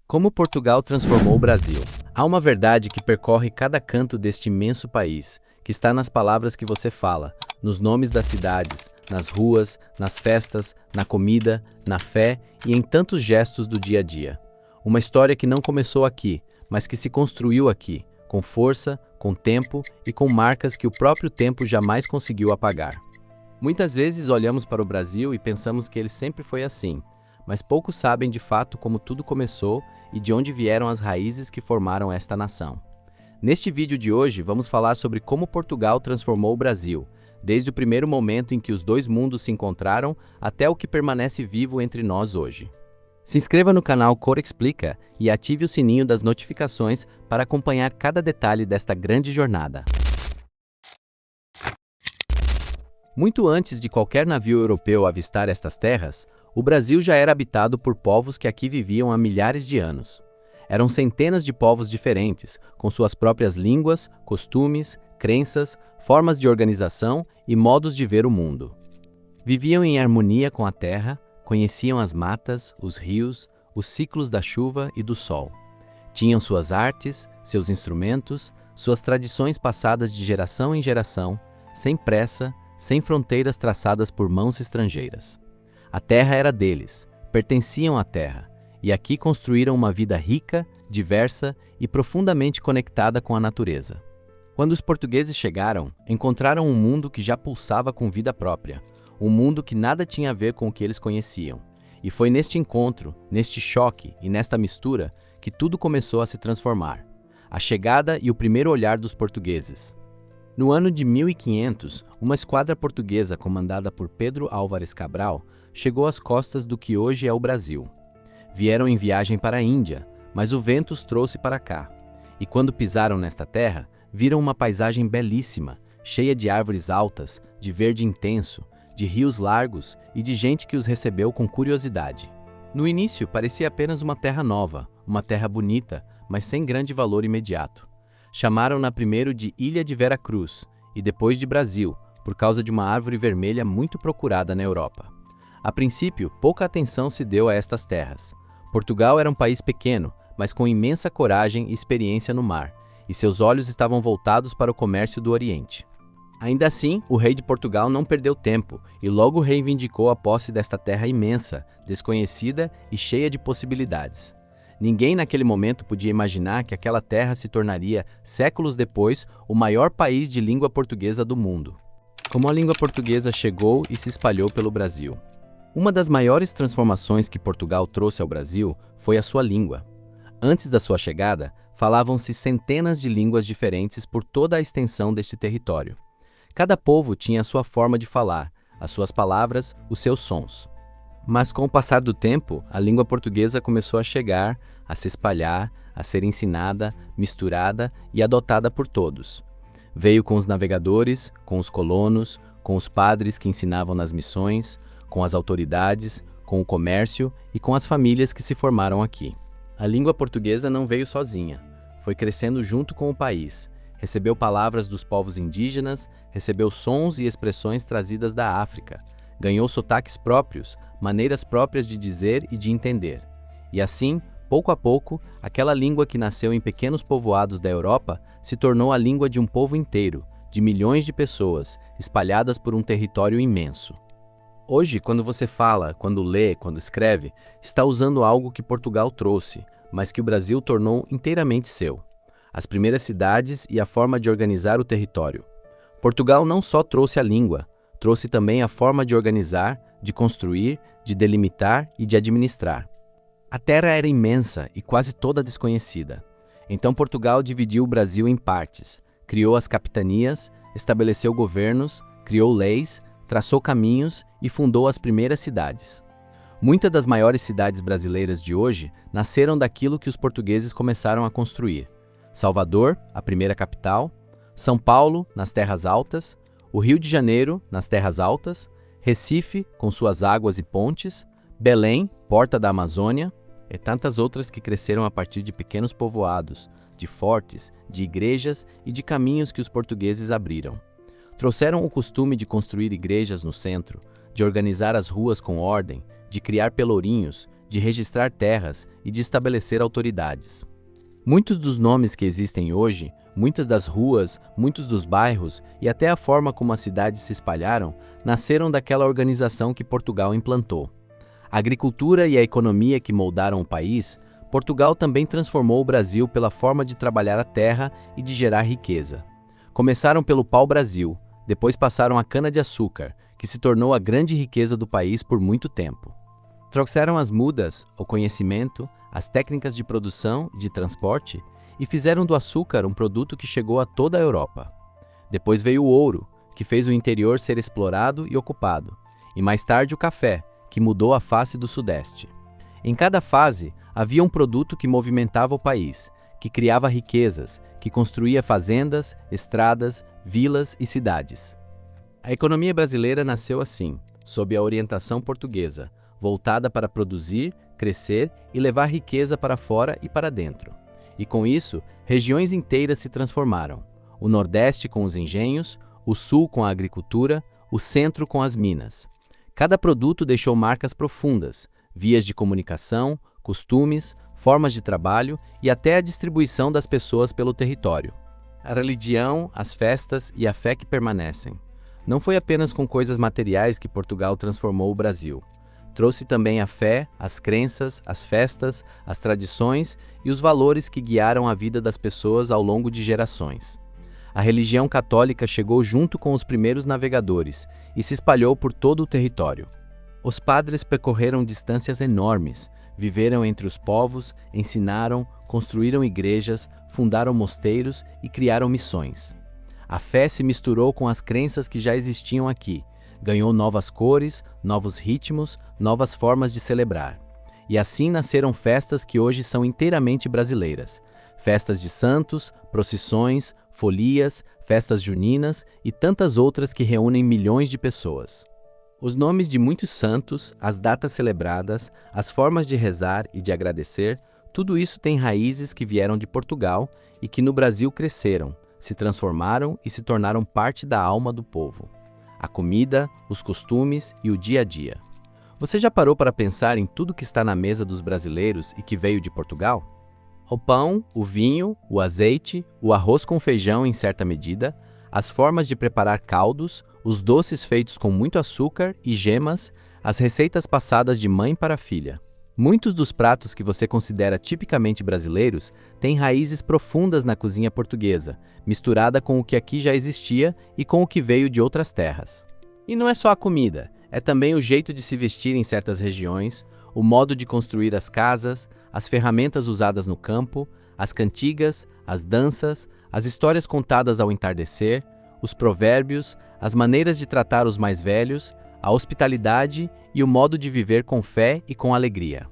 Como Portugal transformou o Brasil? Há uma verdade que percorre cada canto deste imenso país, que está nas palavras que você fala, nos nomes das cidades, nas ruas, nas festas, na comida, na fé e em tantos gestos do dia a dia. Uma história que não começou aqui, mas que se construiu aqui, com força, com tempo e com marcas que o próprio tempo jamais conseguiu apagar. Muitas vezes olhamos para o Brasil e pensamos que ele sempre foi assim, mas poucos sabem de fato como tudo começou e de onde vieram as raízes que formaram esta nação. Neste vídeo de hoje, vamos falar sobre como Portugal transformou o Brasil, desde o primeiro momento em que os dois mundos se encontraram até o que permanece vivo entre nós hoje. Se inscreva no canal Cor Explica e ative o sininho das notificações para acompanhar cada detalhe desta grande jornada. Muito antes de qualquer navio europeu avistar estas terras, o Brasil já era habitado por povos que aqui viviam há milhares de anos. Eram centenas de povos diferentes, com suas próprias línguas, costumes, crenças, formas de organização e modos de ver o mundo. Viviam em harmonia com a terra, conheciam as matas, os rios, os ciclos da chuva e do sol. Tinham suas artes, seus instrumentos, suas tradições passadas de geração em geração, sem pressa, sem fronteiras traçadas por mãos estrangeiras. A terra era deles, pertenciam à terra, e aqui construíram uma vida rica, diversa e profundamente conectada com a natureza. Quando os portugueses chegaram, encontraram um mundo que já pulsava com vida própria, um mundo que nada tinha a ver com o que eles conheciam. E foi neste encontro, neste choque e nesta mistura que tudo começou a se transformar. A chegada e o primeiro olhar dos portugueses. No ano de 1500, uma esquadra portuguesa comandada por Pedro Álvares Cabral chegou às costas do que hoje é o Brasil. Vieram em viagem para a Índia, mas o vento os trouxe para cá. E quando pisaram nesta terra, viram uma paisagem belíssima, cheia de árvores altas, de verde intenso, de rios largos e de gente que os recebeu com curiosidade. No início, parecia apenas uma terra nova, uma terra bonita, mas sem grande valor imediato. Chamaram-na primeiro de Ilha de Vera Cruz e depois de Brasil, por causa de uma árvore vermelha muito procurada na Europa. A princípio, pouca atenção se deu a estas terras. Portugal era um país pequeno, mas com imensa coragem e experiência no mar, e seus olhos estavam voltados para o comércio do Oriente. Ainda assim, o rei de Portugal não perdeu tempo e logo reivindicou a posse desta terra imensa, desconhecida e cheia de possibilidades. Ninguém naquele momento podia imaginar que aquela terra se tornaria, séculos depois, o maior país de língua portuguesa do mundo. Como a língua portuguesa chegou e se espalhou pelo Brasil. Uma das maiores transformações que Portugal trouxe ao Brasil foi a sua língua. Antes da sua chegada, falavam-se centenas de línguas diferentes por toda a extensão deste território. Cada povo tinha a sua forma de falar, as suas palavras, os seus sons. Mas com o passar do tempo, a língua portuguesa começou a chegar, a se espalhar, a ser ensinada, misturada e adotada por todos. Veio com os navegadores, com os colonos, com os padres que ensinavam nas missões, com as autoridades, com o comércio e com as famílias que se formaram aqui. A língua portuguesa não veio sozinha, foi crescendo junto com o país. Recebeu palavras dos povos indígenas, recebeu sons e expressões trazidas da África, ganhou sotaques próprios, maneiras próprias de dizer e de entender. E assim, pouco a pouco, aquela língua que nasceu em pequenos povoados da Europa se tornou a língua de um povo inteiro, de milhões de pessoas, espalhadas por um território imenso. Hoje, quando você fala, quando lê, quando escreve, está usando algo que Portugal trouxe, mas que o Brasil tornou inteiramente seu. As primeiras cidades e a forma de organizar o território. Portugal não só trouxe a língua, trouxe também a forma de organizar, de construir, de delimitar e de administrar. A terra era imensa e quase toda desconhecida. Então Portugal dividiu o Brasil em partes, criou as capitanias, estabeleceu governos, criou leis, traçou caminhos e fundou as primeiras cidades. Muitas das maiores cidades brasileiras de hoje nasceram daquilo que os portugueses começaram a construir. Salvador, a primeira capital, São Paulo, nas Terras Altas, o Rio de Janeiro, nas Terras Altas, Recife, com suas águas e pontes, Belém, porta da Amazônia, e tantas outras que cresceram a partir de pequenos povoados, de fortes, de igrejas e de caminhos que os portugueses abriram. Trouxeram o costume de construir igrejas no centro, de organizar as ruas com ordem, de criar pelourinhos, de registrar terras e de estabelecer autoridades. Muitos dos nomes que existem hoje, muitas das ruas, muitos dos bairros e até a forma como as cidades se espalharam, nasceram daquela organização que Portugal implantou. A agricultura e a economia que moldaram o país, Portugal também transformou o Brasil pela forma de trabalhar a terra e de gerar riqueza. Começaram pelo pau-brasil, depois passaram a cana-de-açúcar, que se tornou a grande riqueza do país por muito tempo. Trouxeram as mudas, o conhecimento, as técnicas de produção e de transporte e fizeram do açúcar um produto que chegou a toda a Europa. Depois veio o ouro, que fez o interior ser explorado e ocupado, e mais tarde o café, que mudou a face do Sudeste. Em cada fase, havia um produto que movimentava o país, que criava riquezas, que construía fazendas, estradas, vilas e cidades. A economia brasileira nasceu assim, sob a orientação portuguesa, voltada para produzir, crescer e levar riqueza para fora e para dentro. E com isso, regiões inteiras se transformaram. O Nordeste com os engenhos, o Sul com a agricultura, o Centro com as minas. Cada produto deixou marcas profundas, vias de comunicação, costumes, formas de trabalho e até a distribuição das pessoas pelo território. A religião, as festas e a fé que permanecem. Não foi apenas com coisas materiais que Portugal transformou o Brasil. Trouxe também a fé, as crenças, as festas, as tradições e os valores que guiaram a vida das pessoas ao longo de gerações. A religião católica chegou junto com os primeiros navegadores e se espalhou por todo o território. Os padres percorreram distâncias enormes, viveram entre os povos, ensinaram, construíram igrejas, fundaram mosteiros e criaram missões. A fé se misturou com as crenças que já existiam aqui, ganhou novas cores, novos ritmos, novas formas de celebrar. E assim nasceram festas que hoje são inteiramente brasileiras. Festas de santos, procissões, folias, festas juninas e tantas outras que reúnem milhões de pessoas. Os nomes de muitos santos, as datas celebradas, as formas de rezar e de agradecer, tudo isso tem raízes que vieram de Portugal e que no Brasil cresceram, se transformaram e se tornaram parte da alma do povo. A comida, os costumes e o dia a dia. Você já parou para pensar em tudo que está na mesa dos brasileiros e que veio de Portugal? O pão, o vinho, o azeite, o arroz com feijão em certa medida, as formas de preparar caldos, os doces feitos com muito açúcar e gemas, as receitas passadas de mãe para filha. Muitos dos pratos que você considera tipicamente brasileiros têm raízes profundas na cozinha portuguesa, misturada com o que aqui já existia e com o que veio de outras terras. E não é só a comida, é também o jeito de se vestir em certas regiões, o modo de construir as casas, as ferramentas usadas no campo, as cantigas, as danças, as histórias contadas ao entardecer, os provérbios, as maneiras de tratar os mais velhos, a hospitalidade e o modo de viver com fé e com alegria.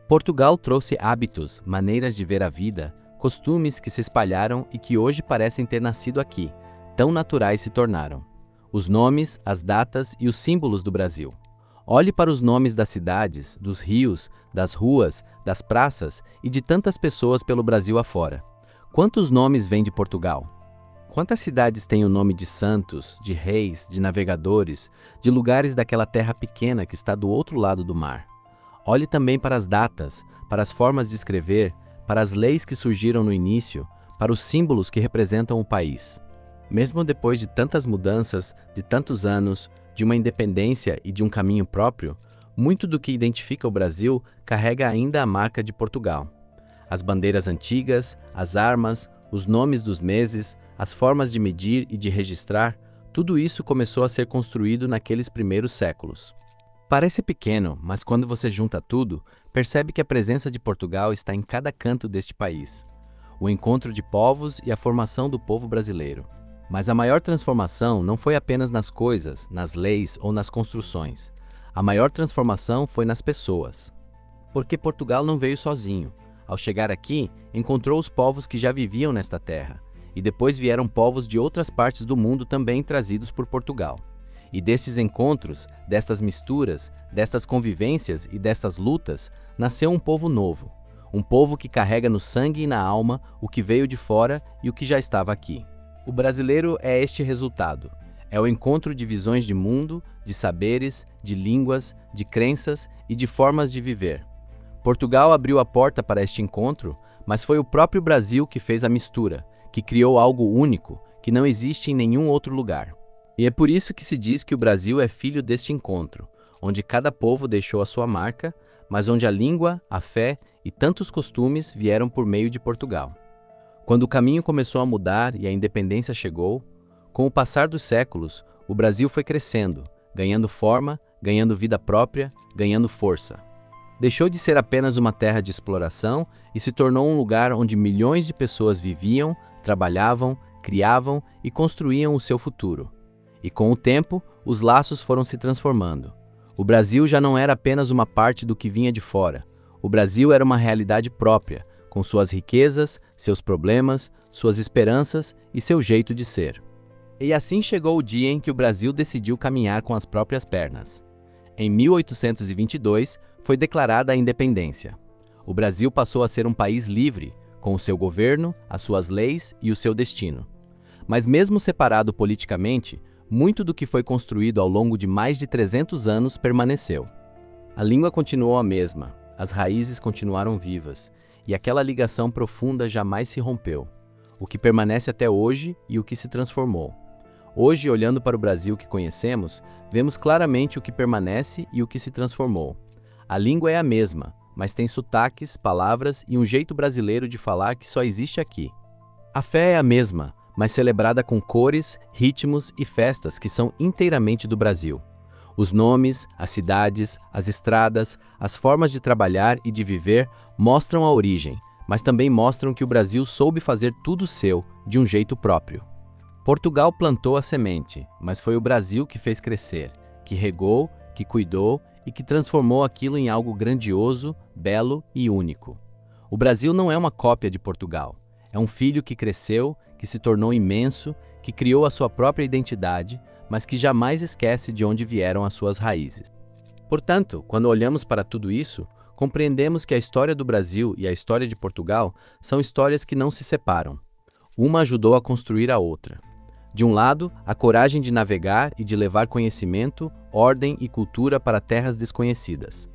Portugal trouxe hábitos, maneiras de ver a vida, costumes que se espalharam e que hoje parecem ter nascido aqui, tão naturais se tornaram. Os nomes, as datas e os símbolos do Brasil. Olhe para os nomes das cidades, dos rios, das ruas, das praças e de tantas pessoas pelo Brasil afora. Quantos nomes vêm de Portugal? Quantas cidades têm o nome de santos, de reis, de navegadores, de lugares daquela terra pequena que está do outro lado do mar? Olhe também para as datas, para as formas de escrever, para as leis que surgiram no início, para os símbolos que representam o país. Mesmo depois de tantas mudanças, de tantos anos, de uma independência e de um caminho próprio, muito do que identifica o Brasil carrega ainda a marca de Portugal. As bandeiras antigas, as armas, os nomes dos meses, as formas de medir e de registrar, tudo isso começou a ser construído naqueles primeiros séculos. Parece pequeno, mas quando você junta tudo, percebe que a presença de Portugal está em cada canto deste país. O encontro de povos e a formação do povo brasileiro. Mas a maior transformação não foi apenas nas coisas, nas leis ou nas construções. A maior transformação foi nas pessoas. Porque Portugal não veio sozinho. Ao chegar aqui, encontrou os povos que já viviam nesta terra. E depois vieram povos de outras partes do mundo também trazidos por Portugal. E destes encontros, destas misturas, destas convivências e destas lutas, nasceu um povo novo. Um povo que carrega no sangue e na alma o que veio de fora e o que já estava aqui. O brasileiro é este resultado. É o encontro de visões de mundo, de saberes, de línguas, de crenças e de formas de viver. Portugal abriu a porta para este encontro, mas foi o próprio Brasil que fez a mistura, que criou algo único, que não existe em nenhum outro lugar. E é por isso que se diz que o Brasil é filho deste encontro, onde cada povo deixou a sua marca, mas onde a língua, a fé e tantos costumes vieram por meio de Portugal. Quando o caminho começou a mudar e a independência chegou, com o passar dos séculos, o Brasil foi crescendo, ganhando forma, ganhando vida própria, ganhando força. Deixou de ser apenas uma terra de exploração e se tornou um lugar onde milhões de pessoas viviam, trabalhavam, criavam e construíam o seu futuro. E com o tempo, os laços foram se transformando. O Brasil já não era apenas uma parte do que vinha de fora. O Brasil era uma realidade própria, com suas riquezas, seus problemas, suas esperanças e seu jeito de ser. E assim chegou o dia em que o Brasil decidiu caminhar com as próprias pernas. Em 1822, foi declarada a independência. O Brasil passou a ser um país livre, com o seu governo, as suas leis e o seu destino. Mas mesmo separado politicamente, muito do que foi construído ao longo de mais de 300 anos permaneceu. A língua continuou a mesma, as raízes continuaram vivas, e aquela ligação profunda jamais se rompeu. O que permanece até hoje e o que se transformou. Hoje, olhando para o Brasil que conhecemos, vemos claramente o que permanece e o que se transformou. A língua é a mesma, mas tem sotaques, palavras e um jeito brasileiro de falar que só existe aqui. A fé é a mesma, mas celebrada com cores, ritmos e festas que são inteiramente do Brasil. Os nomes, as cidades, as estradas, as formas de trabalhar e de viver mostram a origem, mas também mostram que o Brasil soube fazer tudo seu, de um jeito próprio. Portugal plantou a semente, mas foi o Brasil que fez crescer, que regou, que cuidou e que transformou aquilo em algo grandioso, belo e único. O Brasil não é uma cópia de Portugal. É um filho que cresceu, que se tornou imenso, que criou a sua própria identidade, mas que jamais esquece de onde vieram as suas raízes. Portanto, quando olhamos para tudo isso, compreendemos que a história do Brasil e a história de Portugal são histórias que não se separam. Uma ajudou a construir a outra. De um lado, a coragem de navegar e de levar conhecimento, ordem e cultura para terras desconhecidas.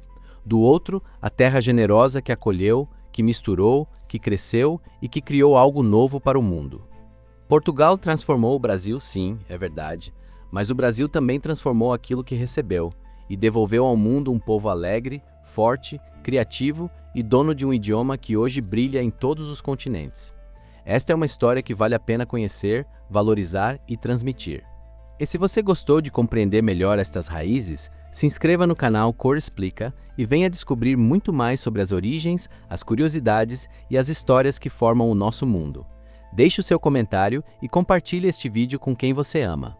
Do outro, a terra generosa que acolheu, que misturou, que cresceu e que criou algo novo para o mundo. Portugal transformou o Brasil, sim, é verdade, mas o Brasil também transformou aquilo que recebeu e devolveu ao mundo um povo alegre, forte, criativo e dono de um idioma que hoje brilha em todos os continentes. Esta é uma história que vale a pena conhecer, valorizar e transmitir. E se você gostou de compreender melhor estas raízes, se inscreva no canal Cor Explica e venha descobrir muito mais sobre as origens, as curiosidades e as histórias que formam o nosso mundo. Deixe o seu comentário e compartilhe este vídeo com quem você ama.